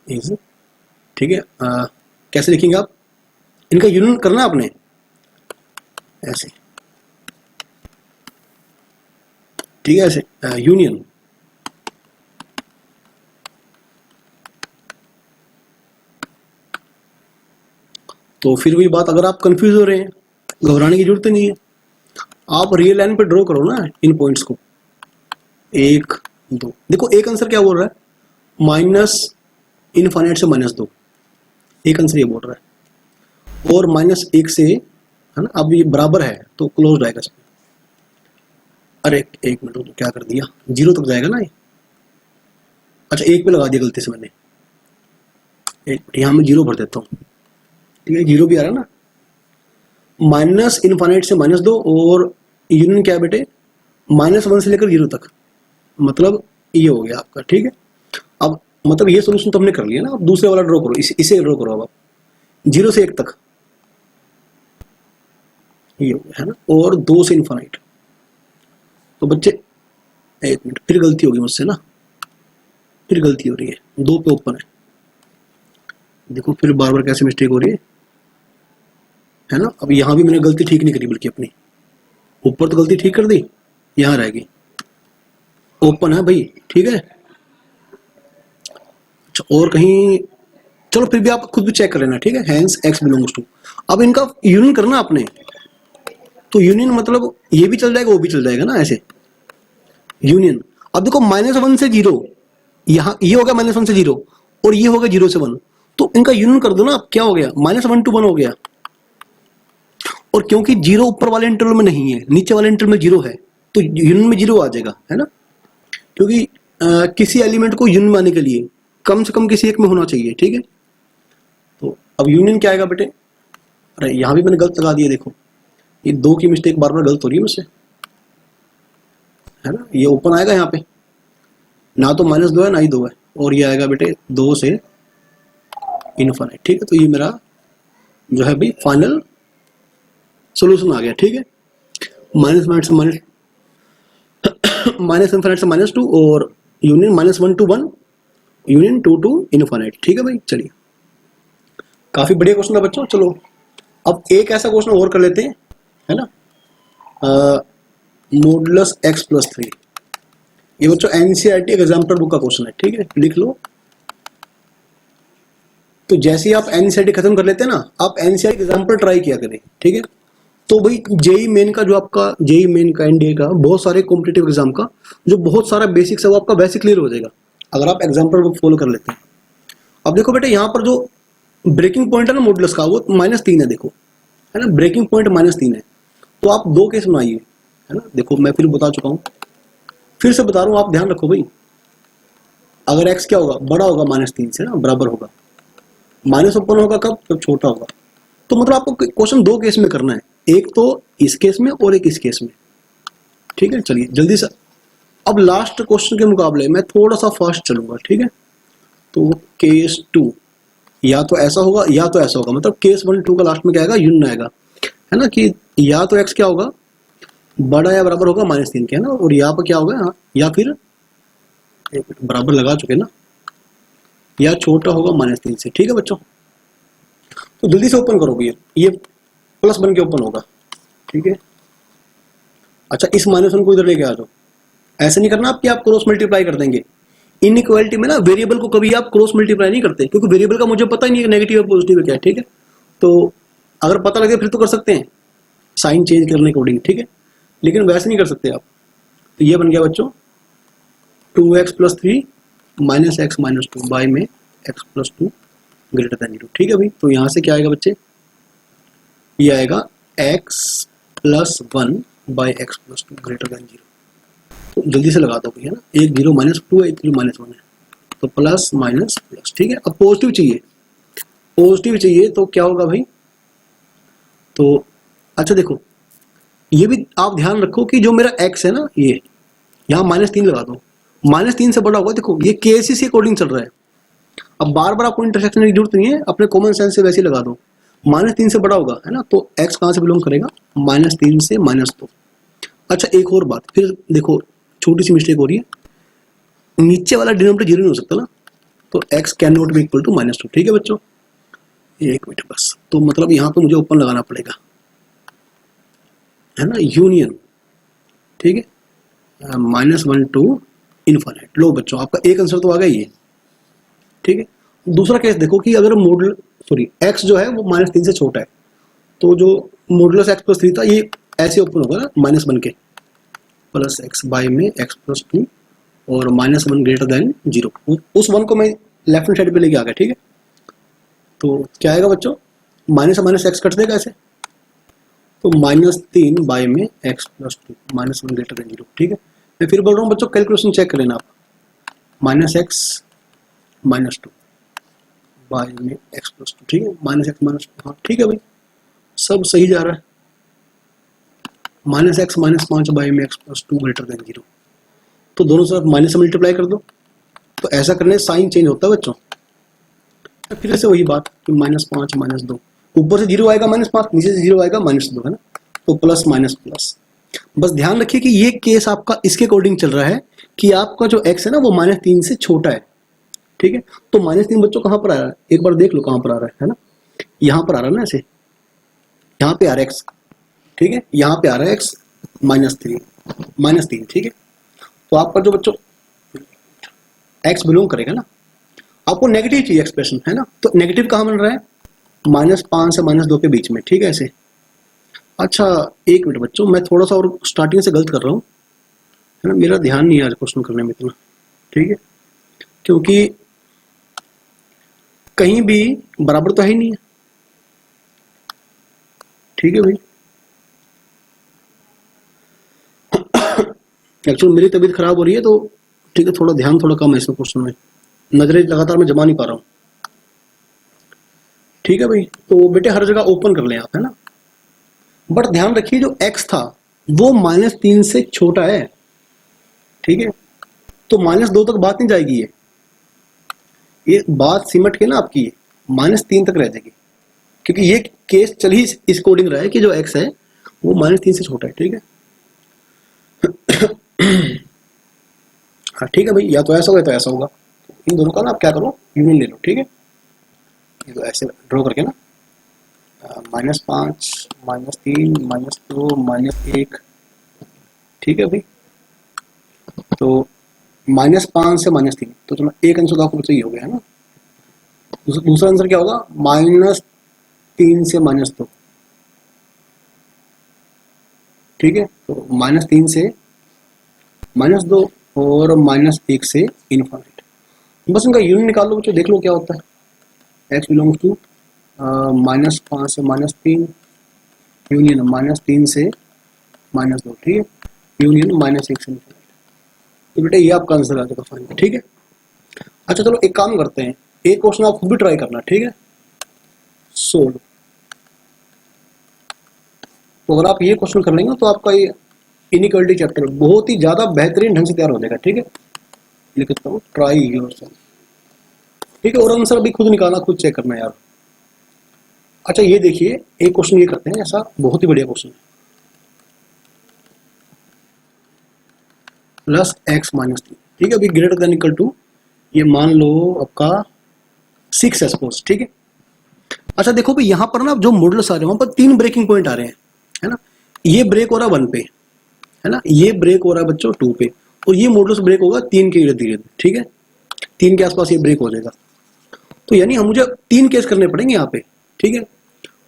इज, ठीक है। कैसे लिखेंगे आप, इनका यूनियन करना आपने ऐसे, ठीक है, ऐसे यूनियन। तो फिर वही बात, अगर आप कंफ्यूज हो रहे हैं, घबराने की जरूरत नहीं है, आप रियल लाइन पे ड्रॉ करो ना इन पॉइंट्स को, 1 2। देखो एक आंसर क्या बोल रहा है, -∞ से -2, एक आंसर ये बोल रहा है, और -1 से, है ना, अब ये बराबर है तो क्लोज आएगा इसमें। अरे एक मिनट, तो क्या कर दिया, 0 तक जाएगा ना ये। अच्छा 1 पे लगा दिया गलती से मैंने, यहाँ मैं 0 भर देता हूँ, ठीक है, 0 भी आ रहा है ना। -∞ से -2, और यूनियन क्या है बेटे, -1 से लेकर 0 तक, मतलब ये हो गया आपका, ठीक है। अब मतलब ये सोल्यूशन तो हमने कर लिया ना, अब दूसरे वाला ड्रॉ करो, इसे ड्रॉ करो अब आप, 0 से 1 तक, ये हो गया, है ना, और 2 से इन्फानाइट। तो बच्चे एक मिनट, फिर गलती होगी मुझसे ना, फिर गलती हो रही है, 2 पे ओपन है, देखो फिर बार बार कैसे मिस्टेक हो रही है ना। अब यहाँ भी मैंने गलती ठीक नहीं करी, बल्कि अपनी ऊपर तो गलती ठीक कर दी, यहाँ रहेगी, ओपन है भाई, ठीक है। अच्छा और कहीं, चलो फिर भी आप खुद भी चेक कर लेना, ठीक है। हेंस x बिलोंग्स टू, अब इनका यूनियन करना आपने, तो यूनियन मतलब ये भी चल जाएगा वो भी चल जाएगा ना, ऐसे यूनियन। अब देखो -1 से 0, यहाँ ये हो गया -1 से 0, और ये हो गया 0 से 1, तो इनका यूनियन कर दो ना। अब क्या हो गया, -1 to 1 हो गया, और क्योंकि 0 ऊपर वाले इंटरवल में नहीं है, नीचे वाले इंटरवल में 0 है, तो यूनियन में 0 आ जाएगा, है ना। क्योंकि किसी एलिमेंट को यूनियन आने के लिए कम से कम किसी एक में होना चाहिए, ठीक है। तो अब यूनियन क्या आएगा बेटे, अरे यहाँ भी मैंने गलत लगा दिया, देखो ये 2 की मिस्टेक बार बार गलत हो रही है मुझसे, है ना। ये ओपन आएगा यहाँ पे, ना तो -2 है ना ही 2 है, और ये आएगा बेटे 2 से इनफाइनाइट, ठीक है। तो ये मेरा जो है भाई फाइनल सोल्यूशन आ गया, ठीक है। -∞ से -2, और union -1 to 1, union 2 to infinite, ठीक है भाई। चलिए, काफी बढ़िया क्वेश्चन था बच्चों। चलो अब एक ऐसा क्वेश्चन और कर लेते हैं, है ना, मॉडुलस x+3। ये बच्चों एनसीईआरटी एग्जाम्पल बुक का क्वेश्चन है, ठीक है, लिख लो। तो जैसे ही आप एनसीईआरटी खत्म कर लेते हैं ना, आप एनसीईआरटी एग्जाम्पल ट्राई किया करें, ठीक है। तो भाई जेई मेन का, जो आपका जेई मेन का, एनडीए का, बहुत सारे कॉम्पिटिटिव एग्जाम का जो बहुत सारा बेसिक्स है वो आपका वैसे क्लियर हो जाएगा अगर आप एग्जाम्पल बुक फॉलो कर लेते हैं। अब देखो बेटे, यहाँ पर जो ब्रेकिंग पॉइंट है ना मॉडुलस का, वो -3 है, देखो, है ना, ब्रेकिंग पॉइंट -3 है। तो आप 2 केस बनाइए, है ना। देखो मैं फिर बता चुका हूँ, फिर से बता रहा हूँ, आप ध्यान रखो भाई। अगर x क्या होगा, बड़ा होगा -3 से ना, बराबर होगा, माइनस ओपन होगा कब, जब छोटा होगा। तो मतलब आपको क्वेश्चन 2 केस में करना है, एक तो इस केस में और एक इस केस में, ठीक है। चलिए जल्दी से, अब लास्ट क्वेश्चन के मुकाबले मैं थोड़ा सा फास्ट चलूंगा, ठीक है। तो केस 2 या तो ऐसा होगा या तो ऐसा होगा, मतलब केस 1 2 का लास्ट में क्या आएगा, यूनियन आएगा, है ना, कि या तो x क्या होगा, बड़ा या बराबर होगा -3 के, है ना, और यहाँ पर क्या होगा, या फिर बराबर लगा चुके ना, या छोटा होगा -3 से, ठीक है बच्चों। तो जल्दी से ओपन करो भैया, ये प्लस बन के ओपन होगा, ठीक है। अच्छा इस -1 को इधर लेके आ जाओ, ऐसे नहीं करना आप कि आप क्रॉस मल्टीप्लाई कर देंगे। इनइक्वालिटी में ना वेरिएबल को कभी आप क्रॉस मल्टीप्लाई नहीं करते, क्योंकि वेरिएबल का मुझे पता ही नहीं है नेगेटिव है पॉजिटिव है क्या, ठीक है। तो अगर पता लगे फिर तो कर सकते हैं साइन चेंज करने के अकॉर्डिंग, ठीक है, लेकिन वैसे नहीं कर सकते आप। तो ये बन गया बच्चों 2x+3 -x -2 बाय में x+2 ग्रेटर देन 0, ठीक है भाई। तो यहाँ से क्या आएगा बच्चे, ये आएगा x+1 bye x+2 greater than 0, तो जल्दी से लगा दो है ना, एक 0 -2 है, एक 0 -1 है, तो प्लस माइनस प्लस, ठीक है। अब पॉजिटिव चाहिए, पॉजिटिव चाहिए तो क्या होगा भाई, तो अच्छा देखो ये भी आप ध्यान रखो कि जो मेरा x है ना, ये यहाँ -3 लगा दो, -3 से बड़ा होगा, देखो ये केस के अकॉर्डिंग चल रहा है। अब बार बार आपको इंटरसेक्शन की जरूरत नहीं है, अपने कॉमन सेंस से वैसे ही लगा दो, -3 से बड़ा होगा है ना, तो x कहाँ से बिलोंग करेगा, -3 से -2। अच्छा एक और बात, फिर देखो छोटी सी मिस्टेक हो रही है, नीचे वाला डिनोमिनेटर 0 नहीं हो सकता ना, तो x can not be equal to -2, ठीक है बच्चों, एक मिनट बस, तो मतलब यहाँ पे मुझे ओपन लगाना पड़ेगा है ना, यूनियन, ठीक है, -1 टू इनफाइनाइट। लो बच्चों आपका एक आंसर तो आ गया ये, ठीक है। दूसरा केस देखो कि अगर मॉडल x जो है वो -3 से छोटा है, तो जो मॉडुलस x + 3 था ये ऐसे ओपन होगा ना, -1 के, प्लस x बाय में x + 2 और -1 ग्रेटर देन 0, उस 1 को मैं लेफ्ट हैंड साइड पे लेके आ गया, ठीक है। तो क्या आएगा बच्चों, माइनस से माइनस x कट देगा ऐसे, तो -3 बाय में x + 2 -1 ग्रेटर देन 0, ठीक है। मैं फिर बोल रहा हूँ बच्चों, कैलकुलेशन चेक कर लेना आप, -x -2 बाय में x + 2, ठीक है, -x -2, हाँ ठीक है भाई, सब सही जा रहा है। -x -5 बाय में x + 2 ग्रेटर देन 0, तो दोनों तरफ माइनस से मल्टीप्लाई कर दो, तो ऐसा करने से साइन चेंज होता है बच्चों। फिर से वही बात कि -5 -2, ऊपर से 0 आएगा -5, नीचे से 0 आएगा -2, है ना, तो प्लस माइनस प्लस। बस ध्यान रखिए कि ये केस आपका इसके अकॉर्डिंग चल रहा है कि आपका जो x है ना वो -3 से छोटा है, ठीक है। तो -3 बच्चों कहाँ पर आ रहा है, एक बार देख लो कहाँ पर आ रहा है ना, यहाँ पर आ रहा है ना, ऐसे यहाँ पे आ रहा है x, ठीक है, यहाँ पे आ रहा है x -3, ठीक है। तो आपका जो बच्चों x बिलोंग करेगा ना, आपको नेगेटिव चाहिए एक्सप्रेशन, है ना, तो नेगेटिव कहाँ बन रहा है, -5 से -2 के बीच में, ठीक है ऐसे। अच्छा एक मिनट बच्चों, मैं थोड़ा सा और स्टार्टिंग से गलत कर रहा हूँ, है ना, मेरा ध्यान नहीं है आज क्वेश्चन करने में इतना, ठीक है, क्योंकि कहीं भी बराबर तो है ही नहीं है, ठीक है भाई। एक्चुअली मेरी तबीयत खराब हो रही है, तो ठीक है, थोड़ा ध्यान थोड़ा कम है इसमें, क्वेश्चन में नजरें लगातार मैं जमा नहीं पा रहा हूँ, ठीक है भाई। तो बेटे हर जगह ओपन कर लें आप, है ना, बट ध्यान रखिए जो x था वो -3 से छोटा है, ठीक है, तो -2 तक बात नहीं जाएगी, ये बात सिमट के ना आपकी -3 तक रह जाएगी, क्योंकि ये केस चल ही इस अकॉर्डिंग रहा है कि जो x है वो -3 से छोटा है, ठीक है। हाँ ठीक है भाई, या तो ऐसा होगा तो ऐसा होगा, इन दोनों का ना आप क्या करो, यूनियन ले लो, ठीक है, ये तो ऐसे ड्रॉ करके ना, -5 -3 -2 -1, ठीक है भाई। तो -5 से -3, तो चलो एक आंसर तो आपको सही हो गया है ना। दूसरा आंसर क्या होगा, -3 से -2, ठीक है, तो -3 से -2 और -1 से इनफाइनाइट, बस इनका यूनियन निकाल लो बच्चों, देख लो क्या होता है। x बिलोंग्स टू -5 से -3 यूनियन -3 से -2, ठीक है, यूनियन -1 से इनफाइनाइट, तो बेटा ये आपका आंसर आ जाएगा फाइनल, ठीक है। अच्छा चलो एक काम करते हैं, एक क्वेश्चन आप खुद भी ट्राई करना, ठीक है, सोल्व। तो अगर आप ये क्वेश्चन कर लेंगे तो आपका ये इनइक्वालिटी चैप्टर बहुत ही ज्यादा बेहतरीन ढंग से तैयार हो जाएगा, ठीक है। लिखता हूँ ट्राई योरसेल्फ, ठीक है, और आंसर अभी खुद निकालना, खुद चेक करना यार। अच्छा ये देखिए एक क्वेश्चन ये करते हैं, ऐसा बहुत ही बढ़िया क्वेश्चन है, +x -3, ठीक है, अभी ग्रेटर देन इक्वल टू, ये मान लो आपका 6 है सपोज, ठीक है। अच्छा देखो भाई यहाँ पर ना जो मॉडुलस आ रहे हैं वहां पर 3 ब्रेकिंग पॉइंट आ रहे हैं, है ना, ये ब्रेक हो रहा है 1 पे, है ना, ये ब्रेक हो रहा है बच्चों 2 पे, और ये मॉडुलस ब्रेक होगा 3 के इर्द गिर्द, ठीक है, 3 के आसपास ये ब्रेक हो जाएगा। तो यानी हम मुझे 3 केस करने पड़ेंगे यहाँ पे, ठीक है।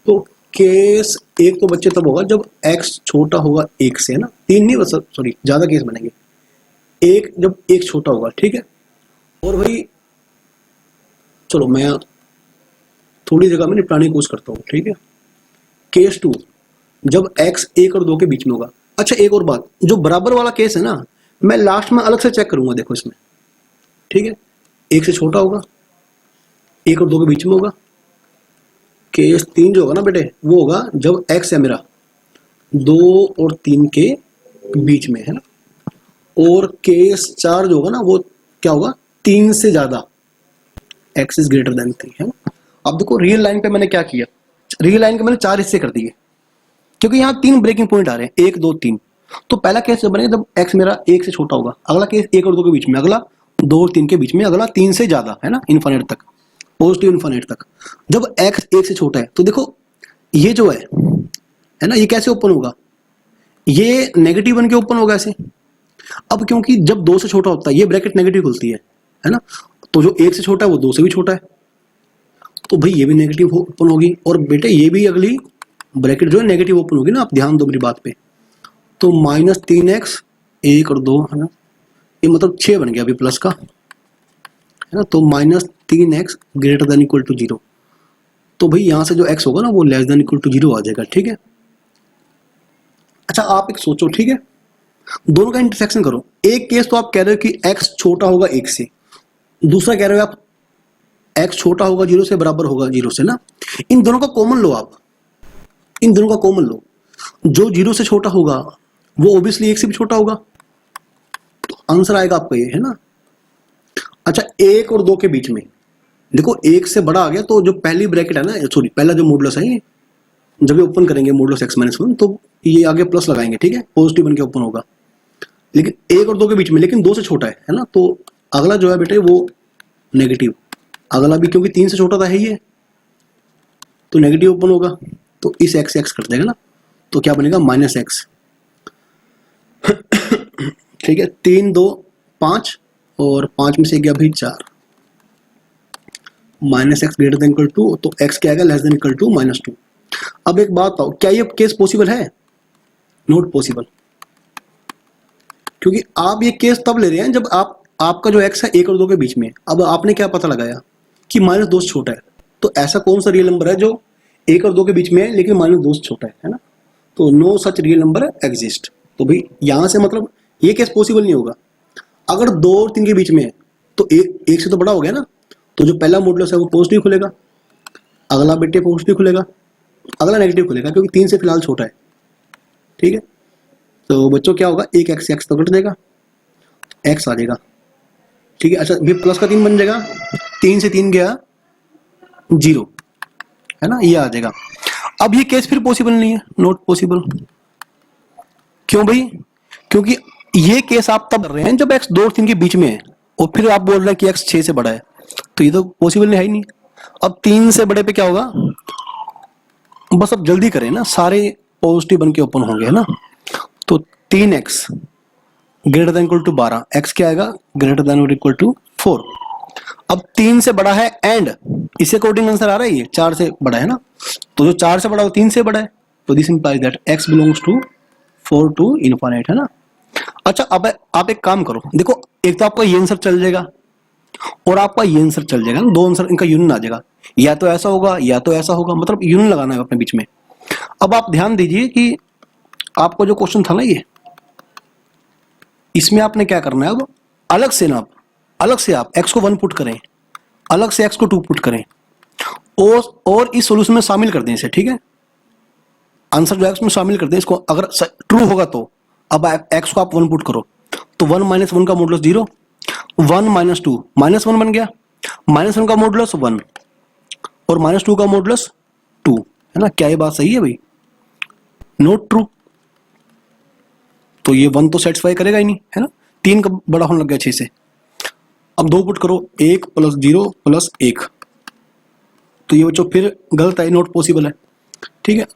तो केस एक तो बच्चे तब होगा जब x छोटा होगा 1 से, है ना, 3 नहीं, बस सॉरी ज्यादा केस बनेंगे, एक जब 1 छोटा होगा, ठीक है। और भाई चलो मैं थोड़ी जगह में निपटाने की कोशिश करता हूँ, ठीक है। केस 2 जब x 1 और 2 के बीच में होगा। अच्छा एक और बात, जो बराबर वाला केस है ना, मैं लास्ट में अलग से चेक करूंगा, देखो इसमें, ठीक है, 1 से छोटा होगा, 1 और 2 के बीच में होगा। केस 3 जो होगा ना बेटे वो होगा जब x है मेरा 2 और 3 के बीच में, है ना। और केस 4 जो होगा ना वो क्या होगा, 3 से ज्यादा, x इज ग्रेटर देन 3, है ना। अब देखो रियल लाइन पे मैंने क्या किया, रियल लाइन के मैंने 4 हिस्से कर दिए, क्योंकि यहाँ 3 ब्रेकिंग पॉइंट आ रहे हैं, 1 2 3। तो पहला केस जब बनेगा जब x मेरा 1 से छोटा होगा, अगला केस 1 और 2 के बीच में, अगला 2 और 3 के बीच में, अगला 3 से ज्यादा, है ना, इन्फिनिट तक, पॉजिटिव इन्फिनिट तक। जब x 1 से छोटा है तो देखो ये जो है ना, ये कैसे ओपन होगा, ये नेगेटिव बन के ओपन होगा ऐसे। अब क्योंकि जब 2 से छोटा होता है ये ब्रैकेट नेगेटिव खुलती है ना, तो जो 1 से छोटा है वो 2 से भी छोटा है, तो भाई ये भी नेगेटिव ओपन होगी, और बेटे ये भी अगली ब्रैकेट जो है नेगेटिव ओपन होगी ना, आप ध्यान दो मेरी बात पे। तो -3x 1 और 2, है ना, ये मतलब 6 बन गया अभी प्लस का, है ना। तो -3x greater than equal to 0, तो भाई यहाँ से जो x होगा ना वो लेस देन इक्वल टू 0 आ जाएगा, ठीक है। अच्छा आप एक सोचो, ठीक है, दोनों का इंटरसेक्शन करो। एक केस तो आप कह रहे हो कि x छोटा होगा 1 से, दूसरा कह रहे हो आप x छोटा होगा 0 से, बराबर होगा 0 से ना। इन दोनों का कॉमन लो आप, इन दोनों का कॉमन लो। जो 0 से छोटा होगा वो ऑब्वियसली 1 से भी छोटा होगा, तो आंसर आएगा आपका ये, है ना। अच्छा 1 और 2 के बीच में देखो 1 से बड़ा आ गया, तो जो पहली ब्रैकेट है ना, सॉरी पहला जो मॉडुलस है, ये जब ये ओपन करेंगे मॉडुलस x-1 तो ये आगे प्लस लगाएंगे, ठीक है, पॉजिटिव बन के ओपन होगा। लेकिन 1 और 2 के बीच में, लेकिन 2 से छोटा है ना, तो अगला जो है बेटे वो नेगेटिव, अगला भी क्योंकि 3 से छोटा था है ये, तो नेगेटिव ओपन होगा, तो इस x से x कट जाएगा ना, तो क्या बनेगा -x, ठीक है। 3 2 5 और 5 में से गया भाई 4, -x greater than equal to, तो x क्या आएगा, लेस देन इक्वल टू -2। अब एक बात बताओ, क्या ये केस पॉसिबल है? नॉट पॉसिबल, क्योंकि आप ये केस तब ले रहे हैं जब आपका जो x है 1 और 2 के बीच में। अब आपने क्या पता लगाया कि -2 से छोटा है, तो ऐसा कौन सा रियल नंबर है जो 1 और 2 के बीच में है लेकिन -2 से छोटा है ना। तो no such real number exist. तो भाई यहां से मतलब ये केस पॉसिबल नहीं होगा। अगर 2 और 3 के बीच में है तो 1 से तो बड़ा हो गया ना, तो जो पहला मॉडुलस है वो पॉजिटिव खुलेगा, अगला बेटे पॉजिटिव खुलेगा, अगला नेगेटिव खुलेगा, क्योंकि 3 से फिलहाल छोटा है, ठीक है। तो बच्चों क्या होगा, एक x तो कट देगा, x आ जाएगा, ठीक है। अच्छा ये प्लस का 3 बन जाएगा, 3 से 3 गया 0, है ना, ये आ जाएगा। अब ये केस फिर पॉसिबल नहीं है, नॉट पॉसिबल। क्यों भाई? क्योंकि ये केस आप तब कर रहे हैं जब x 2 और 3 के बीच में है, और फिर आप बोल रहे हैं कि x 6 से बड़ा है, तो ये तो पॉसिबल नहीं है ही नहीं। अब 3 से बड़े पे क्या होगा, बस अब जल्दी करें ना, सारे पॉजिटिव बन के ओपन होंगे, है ना। तो 3x greater than equal to 12, x क्या आएगा, ग्रेटर देन और इक्वल टू 4। अब 3 से बड़ा है एंड इसे अकॉर्डिंग आंसर आ रहा है, ये 4 से बड़ा है ना, तो जो 4 से बड़ा है वो 3 से बड़ा है, तो this implies that x belongs to 4 to infinite, है ना। अच्छा अब आप एक काम करो, देखो एक तो आपका ये आंसर चल जाएगा और आपका ये आंसर चल जाएगा ना, दो आंसर इनका यूनियन आ जाएगा, या तो ऐसा होगा या तो ऐसा होगा, मतलब यूनियन लगाना है अपने बीच में। अब आप ध्यान दीजिए कि आपको जो क्वेश्चन था ना ये, इसमें आपने क्या करना है, अब अलग से ना, अलग से आप x को 1 पुट करें, अलग से x को 2 पुट करें, और इस सॉल्यूशन में शामिल कर दें इसे, ठीक है। आंसर जो है उसमें शामिल कर दें इसको, अगर ट्रू होगा तो। अब x को आप 1 पुट करो, तो 1 - 1 का मॉडुलस 0, 1 - 2 -1 बन गया, -1 का मॉडुलस 1 और -2 का मॉडुलस 2, है ना। क्या ये बात सही है भाई? Not true. तो ये 1 तो सेटिस्फाई करेगा ही नहीं, है ना। 3 का बड़ा होने लग गया 6 से। अब 2 पुट करो, 1 + 0 + 1, तो ये बच्चों फिर गलत है, नॉट पॉसिबल है, ठीक है।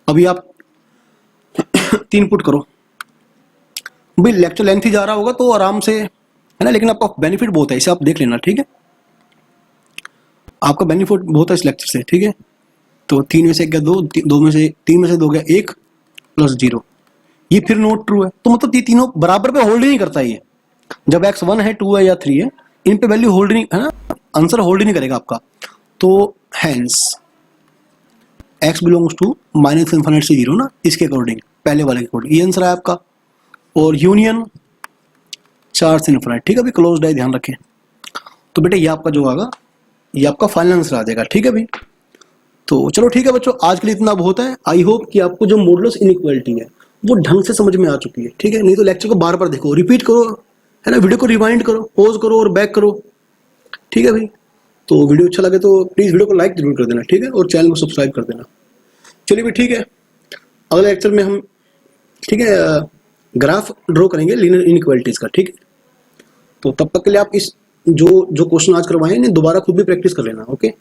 अभी आप 3 पुट करो, भाई लेक्चर लेंथ ही जा रहा होगा तो आराम से, है ना, लेकिन आपका बेनिफिट बहुत है, इसे आप देख लेना, ठीक है। आपका बेनिफिट बहुत है इस लेक्चर से, ठीक है। तो 3 में से गया 2, 2 में से 3 में से 2 गया 1 + 0, ये फिर नॉट ट्रू है। तो मतलब ये तीनों बराबर पे होल्ड ही नहीं करता ये, जब x 1 है 2 है या 3 है, इन पे वैल्यू होल्ड नहीं, है ना, आंसर होल्ड ही नहीं करेगा आपका। तो हेंस x बिलोंग्स टू -∞ से 0 ना, इसके अकॉर्डिंग, पहले वाले के अकॉर्डिंग ये आंसर है आपका। और यूनियन 4 से इन्फिनिटी, ठीक है भाई, क्लोज्ड है, ध्यान रखें। तो बेटा ये आपका जो आएगा, ये आपका फाइनल आंसर आ जाएगा, ठीक है भाई। तो चलो ठीक है बच्चों, आज के लिए इतना बहुत है। आई होप कि आपको जो मॉडुलस इनइक्वालिटी है वो ढंग से समझ में आ चुकी है, ठीक है। नहीं तो लेक्चर को बार बार देखो, रिपीट करो, है ना, वीडियो को रिवाइंड करो, पॉज करो और बैक करो, ठीक है भाई। तो वीडियो अच्छा लगे तो प्लीज़ वीडियो को लाइक जरूर कर देना, ठीक है, और चैनल को सब्सक्राइब कर देना। चलिए भाई ठीक है, अगले लेक्चर में हम, ठीक है, ग्राफ ड्रॉ करेंगे लीनियर इनइक्वालिटीज़ का, ठीक है। तो तब तक के लिए आप इस जो क्वेश्चन आज करवाए इन्हें दोबारा खुद भी प्रैक्टिस कर लेना, ओके।